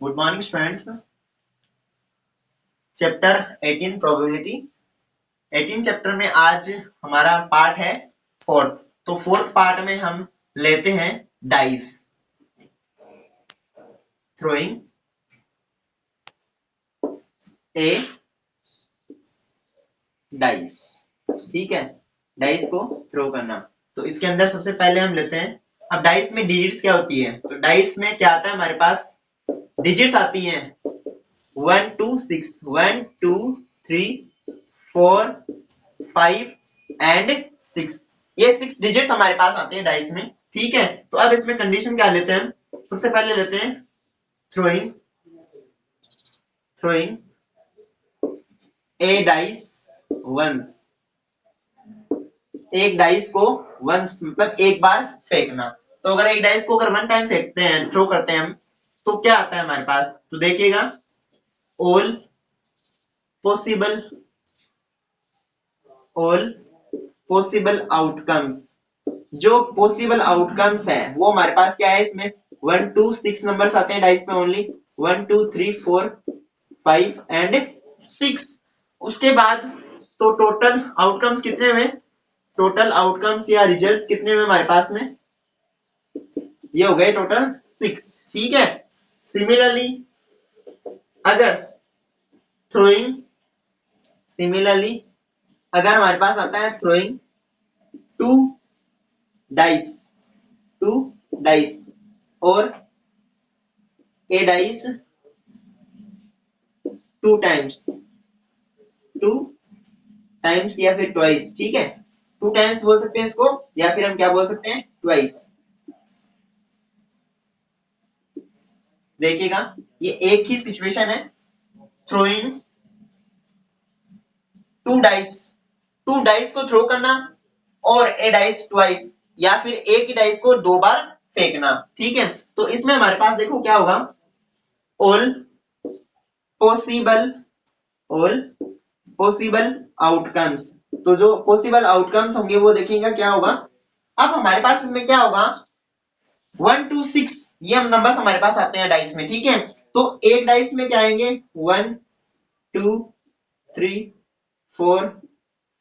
Good morning students. Chapter 18 probability. 18 chapter में आज हमारा पार्ट है फोर्थ। तो फोर्थ पार्ट में हम लेते हैं डाइस, थ्रोइंग ए डाइस। ठीक है, डाइस को थ्रो करना। तो इसके अंदर सबसे पहले हम लेते हैं, अब डाइस में डिजिट्स क्या होती है। तो डाइस में क्या आता है, हमारे पास डिजिट्स आती हैं 1 2 6, 1 2 3 4 5 एंड 6। ये 6 डिजिट्स हमारे पास आते हैं डाइस में। ठीक है, तो अब इसमें कंडीशन क्या लेते हैं, सबसे पहले लेते हैं थ्रोइंग ए डाइस वंस। एक डाइस को वंस मतलब एक बार फेंकना। तो अगर एक डाइस को अगर वन टाइम फेंकते हैं, थ्रो करते हैं हम, तो क्या आता है हमारे पास। तो देखिएगा, ऑल पॉसिबल आउटकम्स। जो पॉसिबल आउटकम्स है वो हमारे पास क्या है, इसमें 1 2 6 नंबर्स आते हैं डाइस में, ओनली 1 2 3 4 5 एंड 6। उसके बाद तो टोटल आउटकम्स कितने हुए, टोटल आउटकम्स या रिजल्ट्स कितने हुए हमारे पास में, ये हो गए टोटल 6। ठीक है, सिमिलरली अगर थ्रोइंग सिमिलरली अगर हमारे पास आता है थ्रोइंग टू डाइस और ए डाइस टू टाइम्स या फिर ट्वाइस। ठीक है, टू टाइम्स बोल सकते हैं इसको, या फिर हम क्या बोल सकते हैं, ट्वाइस। देखिएगा, ये एक ही सिचुएशन है, थ्रोइंग टू डाइस को थ्रो करना और ए डाइस ट्वाइस, या फिर एक ही डाइस को दो बार फेंकना। ठीक है, तो इसमें हमारे पास देखो क्या होगा, ऑल पॉसिबल आउटकम्स। तो जो पॉसिबल आउटकम्स होंगे वो देखेंगे क्या होगा। अब हमारे पास इसमें क्या होगा, 1 2 6 ये हम नंबर्स हमारे पास आते हैं डाइस में। ठीक है, तो एक डाइस में क्या आएंगे 1 2 3 4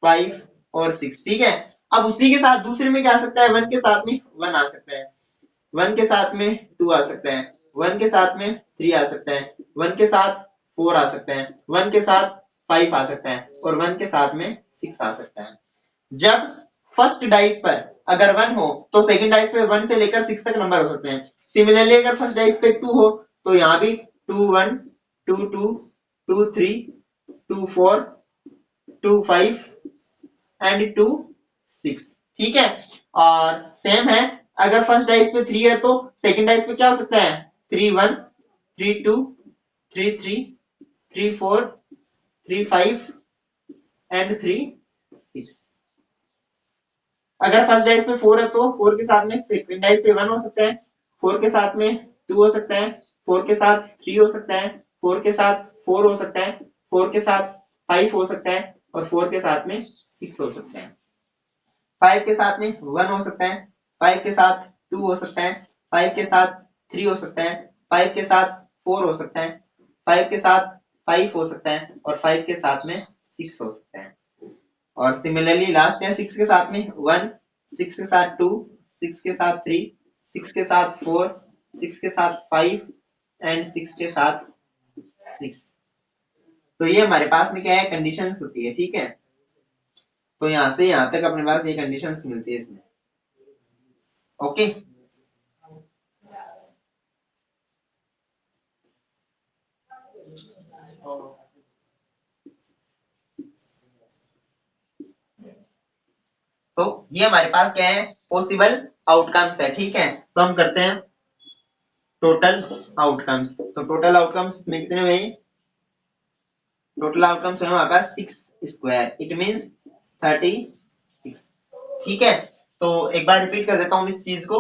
5 और 6। ठीक है, अब उसी के साथ दूसरे में क्या आ सकता है, 1 के साथ में 1 आ सकता है, 1 के साथ में 2 आ सकता है, 1 के साथ में 3 आ सकता है, 1 के साथ 4 आ सकता है, 1 के साथ 5 आ सकता है और 1 के साथ में 6 आ सकता है। जब फर्स्ट डाइस पर अगर 1 हो तो सेकंड डाइस पे 1 से लेकर 6 तक नंबर हो सकते हैं। सिमिलरली अगर फर्स्ट डाइस पे 2 हो तो यहाँ भी 2 1 2 2 2 3 2 4 2 5 एंड 2 6। ठीक है, और सेम है, अगर फर्स्ट डाइस पे 3 है तो सेकंड डाइस पे क्या हो सकता है, 3 1 3 2 3 3 3 4 3 5 एंड 3 6। अगर फर्स्ट डाइस में 4 है तो 4 के साथ में सेकंड डाइस पे 1 हो सकता है, 4 के साथ में 2 हो सकता है, 4 के साथ 3 हो सकता है, 4 के साथ 4 हो सकता है, 4 के साथ 5 हो सकता है और 4 के साथ में 6 हो सकता है। 5 के साथ में 1 हो सकता है, 5 के साथ 2 हो सकता है, 5 के साथ 3 हो सकता है, 5 के साथ 4 हो सकता है, 5 के साथ 5 हो सकता है और 5 के साथ में 6 हो सकता है। और सिमिलरली लास्ट है 6 के साथ में 1, 6 के साथ 2, 6 के साथ 3, 6 के साथ 4, 6 के साथ 5 एंड 6 के साथ 6। तो ये हमारे पास में क्या है, कंडीशंस होती है। ठीक है, तो यहां से यहां तक अपने पास ये कंडीशंस मिलती है इसमें। ओके, तो ये हमारे पास क्या है, पॉसिबल आउटकम्स है। ठीक है, तो हम करते हैं टोटल आउटकम्स। तो टोटल आउटकम्स में कितने हुए, टोटल आउटकम्स है हमारे पास 6 स्क्वायर, इट मींस 36। ठीक है, तो एक बार रिपीट कर देता हूं इस चीज को।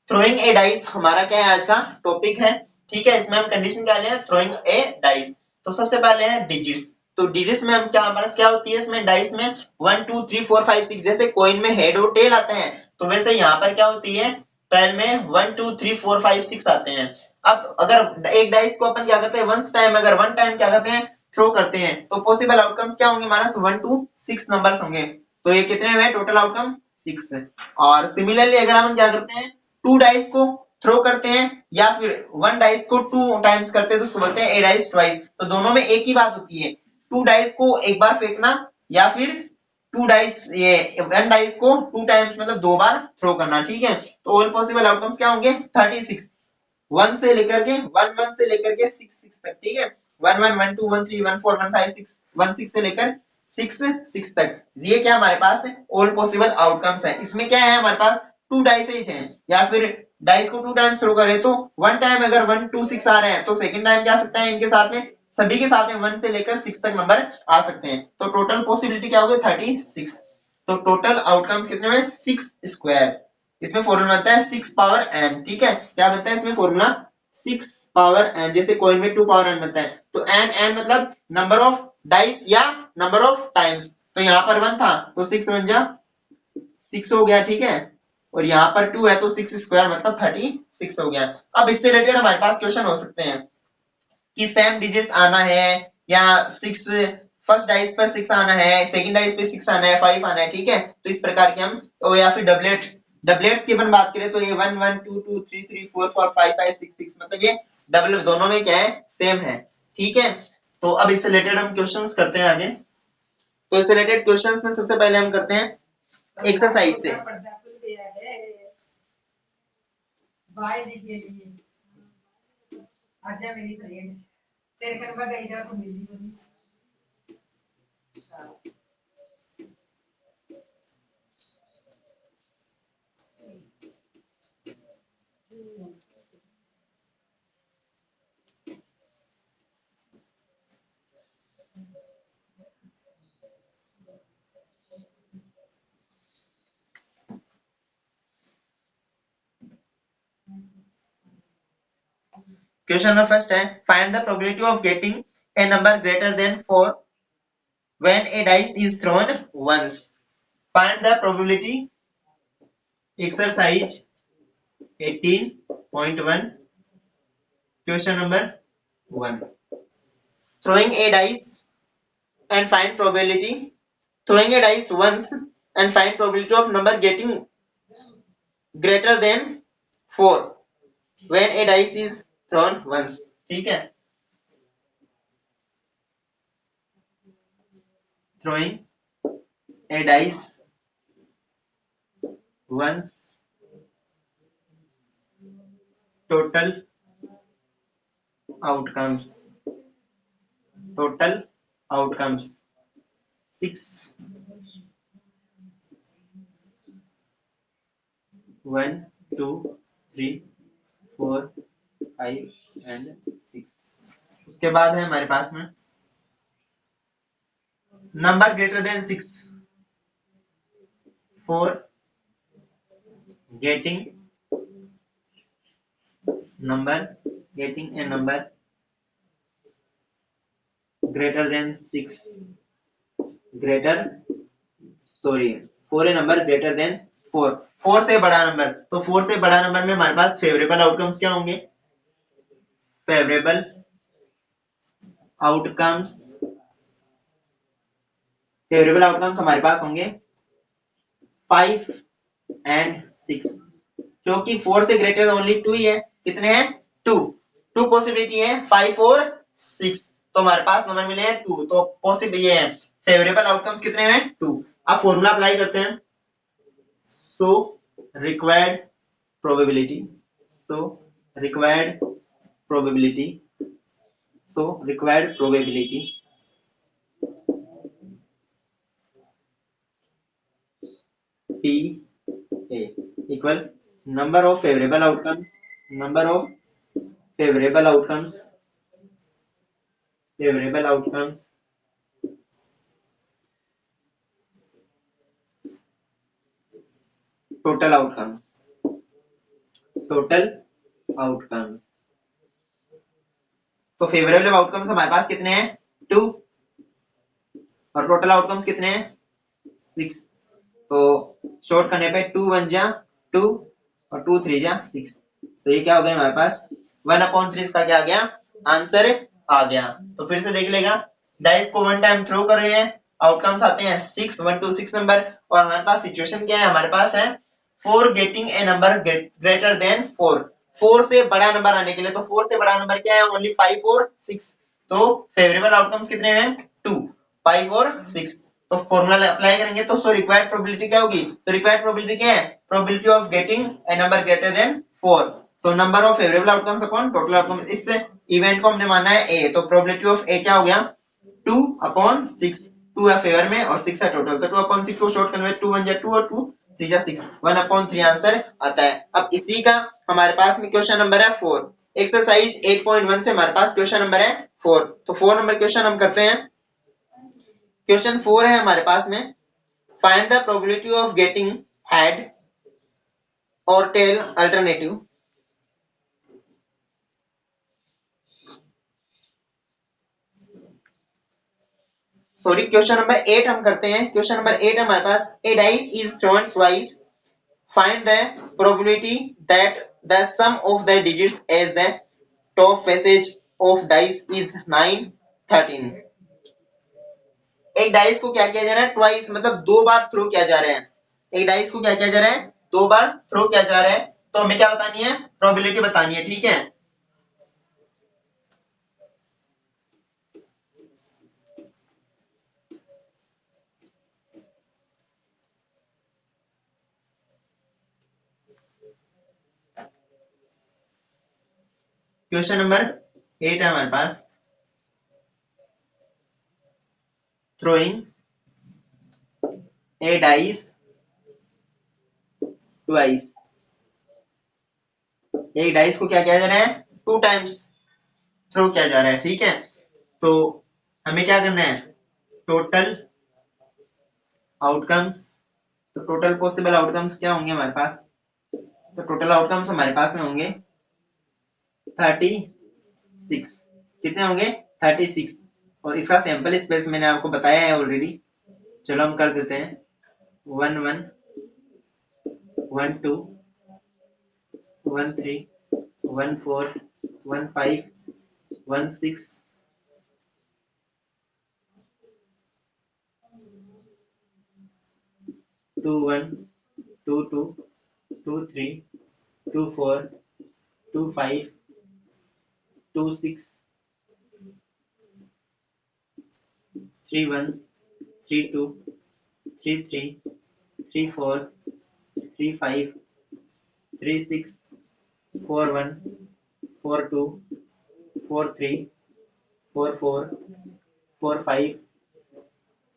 थ्रोइंग ए डाइस हमारा क्या है, आज का टॉपिक है। ठीक है, इसमें हम कंडीशन क्या ले रहे हैं, थ्रोइंग ए डाइस। तो सबसे पहले है डिजिट्स। तो डिजिट्स में हम क्या, हमारे पास क्या होती है इसमें डाइस में 1 2 3 4 5 6, जैसे कॉइन में हेड और टेल आते हैं तो वैसे यहाँ पर क्या होती है, टेल में 1 2 3 4 5 6 आते हैं। अब अगर एक डाइस को अपन क्या करते हैं वंस टाइम, अगर वन टाइम क्या करते हैं थ्रो करते हैं, तो पॉसिबल आउटकम्स क्या होंगे हमारा 1 to 6 नंबर्स होंगे। तो ये कितने हुए टोटल आउटकम 6। और सिमिलरली अगर हम क्या करते हैं टू डाइस को थ्रो करते हैं या फिर वन डाइस को टू टाइम्स करते हैं तो उसको बोलते हैं ए डाइस ट्वाइस। तो दोनों में एक ही बात होती है, टू डाइस को एक बार फेंकना या फिर टू डाइस ये वन डाइस को टू टाइम्स मतलब दो बार थ्रो करना, ठीक है। तो ऑल पॉसिबल आउटकम्स क्या होंगे 36, वन से लेकर के वन से लेकर के सिक्स तक, ठीक है। 1 1 1 2 1 3 1 4 1 5 6 1 6 से लेकर 6 तक, ये क्या हमारे पास है ऑल पॉसिबल आउटकम्स है। इसमें क्या है हमारे पास टू डाइस है या फिर डाइस को टू टाइम्स थ्रो करे तो वन टाइम अगर 1 2 6 आ रहे हैं तो सेकंड टाइम क्या आ सकता है इनके साथ में, सभी के साथ में 1 से लेकर 6 तक नंबर आ सकते हैं। तो टोटल पॉसिबिलिटी क्या हो गई 36। तो टोटल आउटकम्स कितने हुए 6 स्क्वायर। इसमें फॉर्मूला बनता है 6 पावर n, ठीक है। क्या बनता है इसमें फॉर्मूला 6 पावर n, जैसे कोइन में 2 पावर n बनता है तो n मतलब नंबर ऑफ डाइस या नंबर ऑफ टाइम्स। तो यहाँ पर 1 था तो 6 1 जा 6 हो गया, ठीक है। और यहाँ पर 2 है तो 6 स्क्वायर मतलब 36 हो गया। अब इससे रिलेटेड हमारे पास क्वेश्चन हो सकते हैं कि सेम डिजिट्स आना है या 6 फर्स्ट डाइस पर 6 आना है, सेकंड डाइस पे 6 आना है, 5 आना है, ठीक है। तो इस प्रकार की हम तो या फिर डबलेट्स की अपन बात करें तो ये 1 1 2 2 3 3 4 4 5 5 6 6 मतलब ये डबल दोनों में क्या है सेम है, ठीक है। तो अब इससे रिलेटेड हम क्वेश्चंस करते हैं आगे। तो इससे रिलेटेड क्वेश्चंस में सबसे पहले हम करते हैं एक्सरसाइज से। आजा मेरी फ्रेंड तेरे घर में गई जा तो मिली नहीं। क्वेश्चन नंबर फर्स्ट है find the probability of getting a number greater than 4 when a dice is thrown once. Find the probability exercise 18.1 question number 1। throwing a dice and find probability, throwing a dice once and find probability of number getting greater than 4 when a dice is thrown once, ठीक है। throwing a dice once, total outcomes 6 1 2 3 4 5 and 6। उसके बाद है हमारे पास में number greater then 6 4 getting a number greater than 6 4 a number greater than 4 4 से बड़ा नंबर। तो 4 से बड़ा नंबर में हमारे पास फेवरेबल आउटकम्स क्या होंगे, फेवरेबल आउटकम्स हमारे पास होंगे 5 एंड 6, क्योंकि 4 से ग्रेटर ओनली 2 ही है। कितने हैं 2 पॉसिबिलिटी है 5 और 6, तो हमारे पास नंबर मिले हैं 2। तो पॉसिबल ये है फेवरेबल आउटकम्स कितने हैं 2। अब फॉर्मूला अप्लाई करते हैं। So required probability P A equal number of favorable outcomes total outcomes। तो फेवरेबल आउटकम्स हमारे पास कितने हैं 2 और टोटल आउटकम्स कितने हैं 6। तो शॉर्ट करने पे 2 1 जा 2 और 2 3 जा 6। तो ये क्या हो गया हमारे पास 1/3 इसका क्या आ गया, आंसर आ गया। तो फिर से देख लेगा, डाइस को 1 टाइम थ्रो कर रहे हैं, आउटकम्स आते हैं 6, 1 to 6 नंबर, और हमारे पास सिचुएशन क्या है, हमारे पास है 4 getting a number greater than 4, 4 से बड़ा नंबर आने के लिए, तो 4 से बड़ा नंबर क्या है, ओनली 5 और 6, तो फेवरेबल आउटकम्स कितने हैं, 2, 5 और 6, तो फॉर्मूला अप्लाई करेंगे तो सो रिक्वायर्ड प्रोबेबिलिटी क्या होगी, तो रिक्वायर्ड प्रोबेबिलिटी क्या है, probability of getting a number greater than 4, तो number of favourable outcomes upon total outcomes, इस इवेंट को हमने माना है ए, तो प्रोबेबिलिटी ऑफ ए क्या हो गया, 2/6, 2 है फेवर में और 6 है टोटल, तो 2/6 को शॉर्ट कन्वर्ट, 2 1 जा 2 और 2 3 जा 6, 1/3 आंसर आता है। अब इसी का हमारे पास में क्वेश्चन नंबर है 4, एक्सरसाइज 8.1 से हमारे पास क्वेश्चन नंबर है 4, तो 4 नंबर क्वेश्चन हम करते हैं। क्वेश्चन 4 है हमारे पास में, find the probability of getting head और tail alternative, sorry question number 8 हम करते हैं। क्वेश्चन नंबर 8 हमारे पास, a dice is thrown twice, find the probability that the sum of the digits as the top passage of dice is 9, 13। एक dice को क्या किया जा रहा है, ट्वाइस मतलब 2 बार थ्रो किया जा रहा है, एक डाइस को क्या किया जा रहा है, 2 बार थ्रो किया जा रहा है, तो हमें क्या बतानी है, प्रोबेबिलिटी बतानी है, ठीक है। क्वेश्चन नंबर 8 है हमारे पास, throwing a dice twice, एक डाइस को क्या किया जा रहा है, 2 टाइम्स थ्रो किया जा रहा है, ठीक है। तो हमें क्या करना है, टोटल आउटकम्स, तो टोटल पॉसिबल आउटकम्स क्या होंगे हमारे पास, तो टोटल आउटकम्स हमारे पास में होंगे 36, कितने होंगे, 36, और इसका सैंपल स्पेस मैंने आपको बताया है ऑलरेडी, चलो हम कर देते हैं, 1 1 1 2 1 3 1 4 1 5 1 6 2 1 2 2 2 3 2 4 2 5 2 6 3 1 3 2 3 3 3 4 3 5 3 6 4 1 4 2 4 3 4 4 4 5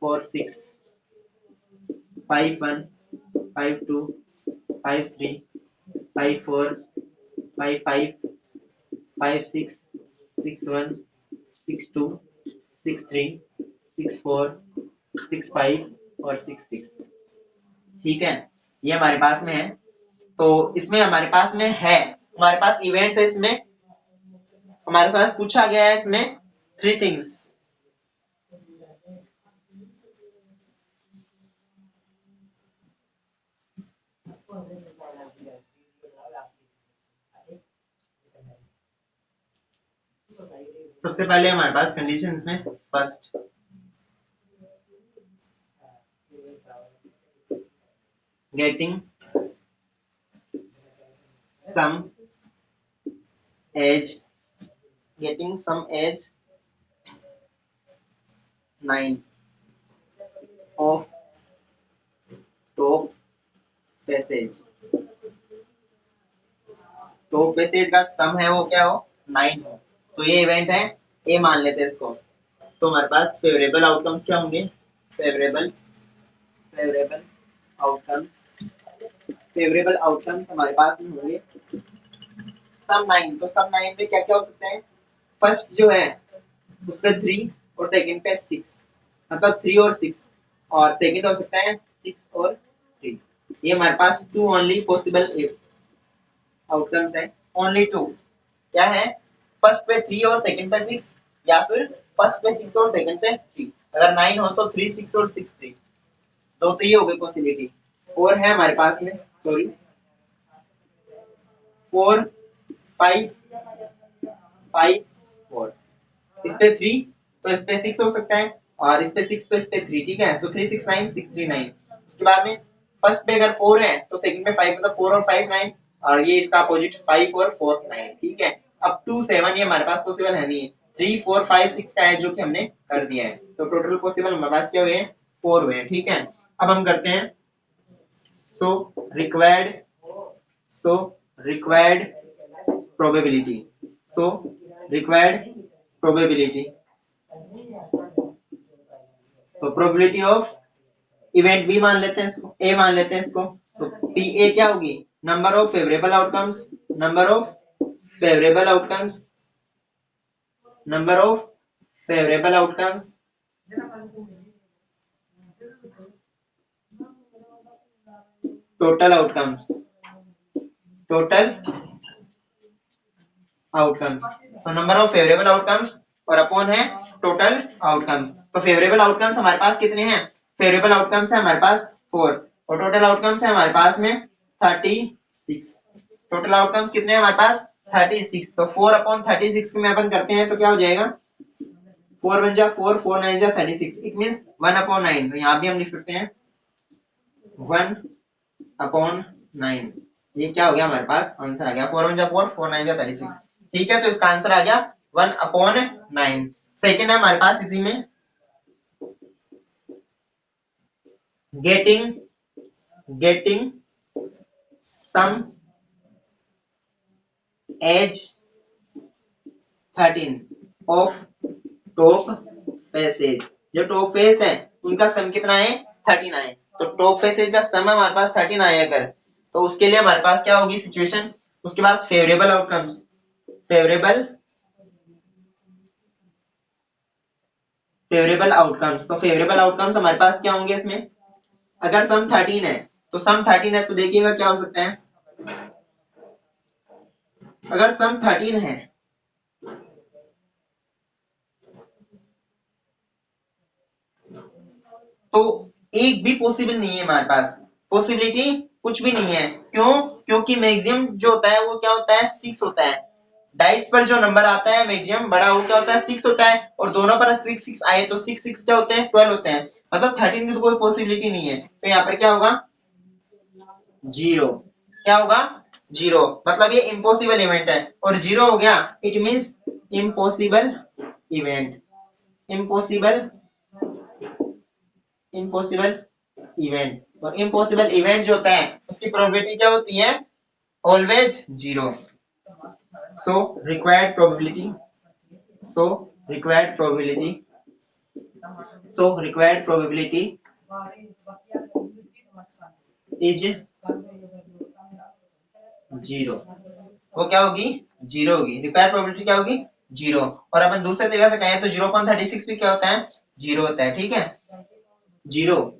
4 6 5 1 5 2 5 3 5 4 5 5 5 6 6 1 6 2 6 3 6 4 6 5 और 6 6, ठीक है, ये हमारे पास में है। तो इसमें हमारे पास में है, हमारे पास इवेंट्स है, इसमें हमारे पास पूछा गया है इसमें 3 थिंग्स, सबसे पहले हमारे पास कंडीशंस में first, getting sum as, getting some age 9 of top passage, top passage का सम है वो क्या हो, 9 हो, तो ये इवेंट है ए मान लेते हैं इसको। तो हमारे पास फेवरेबल आउटकम्स क्या होंगे, favourable favourable outcomes, favourable outcomes हमारे पास में होंगे सम 9, तो सम 9 में क्या क्या हो सकते हैं, फर्स्ट जो है उस पे 3 और सेकंड पे 6, मतलब 3 और 6, और सेकंड हो सकता है 6 और 3, ये हमारे पास 2 ओनली पॉसिबल आउटकम्स है, ओनली 2, क्या है, फर्स्ट पे 3 और सेकंड पे 6, या फिर फर्स्ट पे 6 और सेकंड पे 3, अगर 9 हो तो 3 6 और 6 3, तो ये हो गई पॉसिबिलिटी। और है हमारे पास में, सॉरी 4 5 5 4, इस पे 3 तो इस पे 6 हो सकता है, और इस पे 6 तो इस पे 3, ठीक है, तो 3 6 9 6 3 9। उसके बाद में फर्स्ट पे अगर 4 है तो सेकंड में 5, मतलब 4 और 5 9, और ये इसका अपोजिट 5 और 4 9, ठीक है। अब 2 7 ये हमारे पास पॉसिबल है नहीं, 3 4 5 6 का है जो कि हमने कर दिया है, तो टोटल पॉसिबल हमारे पास क्या हुए हैं, 4 हुए हैं, ठीक है। अब हम करते हैं so required probability, so required probability, तो प्रोबेबिलिटी ऑफ इवेंट बी मान लेते हैं इसको, ए मान लेते हैं इसको, तो पी ए क्या होगी, number of favourable outcomes, number of favourable outcomes, number of favourable outcomes, total outcomes, total outcomes, तो नंबर ऑफ फेवरेबल आउटकम्स और अपॉन है टोटल आउटकम्स। तो फेवरेबल आउटकम्स हमारे पास कितने हैं, फेवरेबल आउटकम्स है हमारे पास 4, और टोटल आउटकम्स है हमारे पास में 36, टोटल आउटकम्स कितने हैं हमारे पास 36, तो 4 अपॉन 36 में अपन करते हैं तो क्या हो जाएगा, 4 1 जा 4 4 9 जा 36, इट मींस 1 अपॉन 9, तो यहाँ भी हम लिख सकते हैं 1 अपॉन 9, ये क्या हो गया हमारे पास आंसर आ गया, 4 1 जा 4 4 9 जा 36, ठीक है, तो इसका आंसर आ गया 1 अपॉन 9। सेकेंड है हमारे पास इसी में getting sum as 13 of top faces, जो टॉप फेस है उनका सम कितना है 13 आए, तो टॉप फेसेज का सम हमारे पास 13 आए अगर, तो उसके लिए हमारे पास क्या होगी सिचुएशन, उसके पास फेवरेबल आउटकम्स, फेवरेबल आउटकम्स, तो फेवरेबल आउटकम्स हमारे पास क्या होंगे इसमें, अगर सम 13 है तो सम 13 है तो देखिएगा क्या हो सकता है, अगर सम 13 है तो एक भी पॉसिबल नहीं है हमारे पास, पॉसिबिलिटी कुछ भी नहीं है, क्यों, क्योंकि मैक्सिमम जो होता है वो क्या होता है 6 होता है, डाइस पर जो नंबर आता है मैक्सिमम बड़ा वो क्या होता है 6 होता है, और दोनों पर 6 6 आए तो 6 6 क्या होते हैं 12 होते हैं, मतलब 13 की तो कोई पॉसिबिलिटी नहीं है, तो यहाँ पर क्या होगा 0, क्या होगा 0, मतलब ये इम्पॉसिबल इवेंट है, और 0 हो गया it means impossible event, impossible impossible event, और इम्पॉसिबल इवेंट जो होता है उसकी प्रोबेबिलिटी क्या होती है always 0, so required probability, so required probability, so required probability is 0, वो क्या होगी 0 होगी, रिक्वायर्ड प्रोबेबिलिटी क्या होगी 0, और अपन दूसरे तरीके से कहें तो 0.36 भी क्या होता है 0 होता है, ठीक है, 0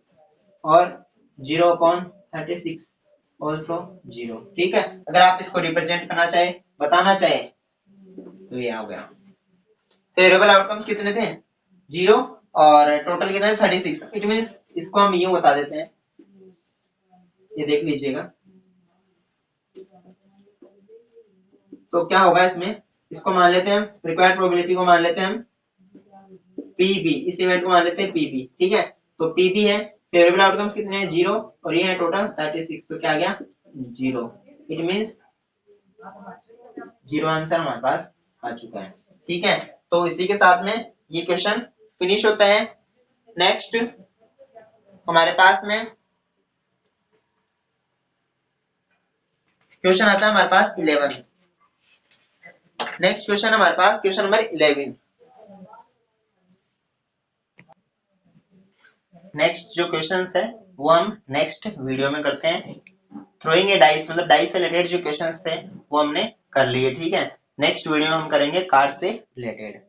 और 0.36 ऑल्सो 0, ठीक है, अगर आप इसको रिप्रेजेंट करना चाहे बताना चाहे तो ये हो गया, फेवरेबल आउटकम्स कितने थे 0 और टोटल कितने 36, इट मींस इसको हम यूं बता देते हैं, ये देख लीजिएगा, तो क्या होगा इसमें, इसको मान लेते हैं हम रिक्वायर्ड प्रोबेबिलिटी को मान लेते हैं हम पीबी, इस इवेंट को मान लेते हैं पीबी, ठीक है, तो पीबी है, फेवरेबल आउटकम्स कितने हैं 0 और ये है टोटल 36, तो क्या आ गया 0, इट मींस 0 आंसर हमारे पास आ चुका है, ठीक है, तो इसी के साथ में ये क्वेश्चन फिनिश होता है। नेक्स्ट हमारे पास में क्वेश्चन आता है हमारे पास 11, नेक्स्ट क्वेश्चन हमारे पास क्वेश्चन नंबर 11, नेक्स्ट जो क्वेश्चंस है वो हम नेक्स्ट वीडियो में करते हैं, थ्रोइंग ए डाइस, मतलब डाइस से रिलेटेड जो क्वेश्चंस थे वो हमने कर लिए, ठीक है, नेक्स्ट वीडियो में हम करेंगे कार्ड से रिलेटेड।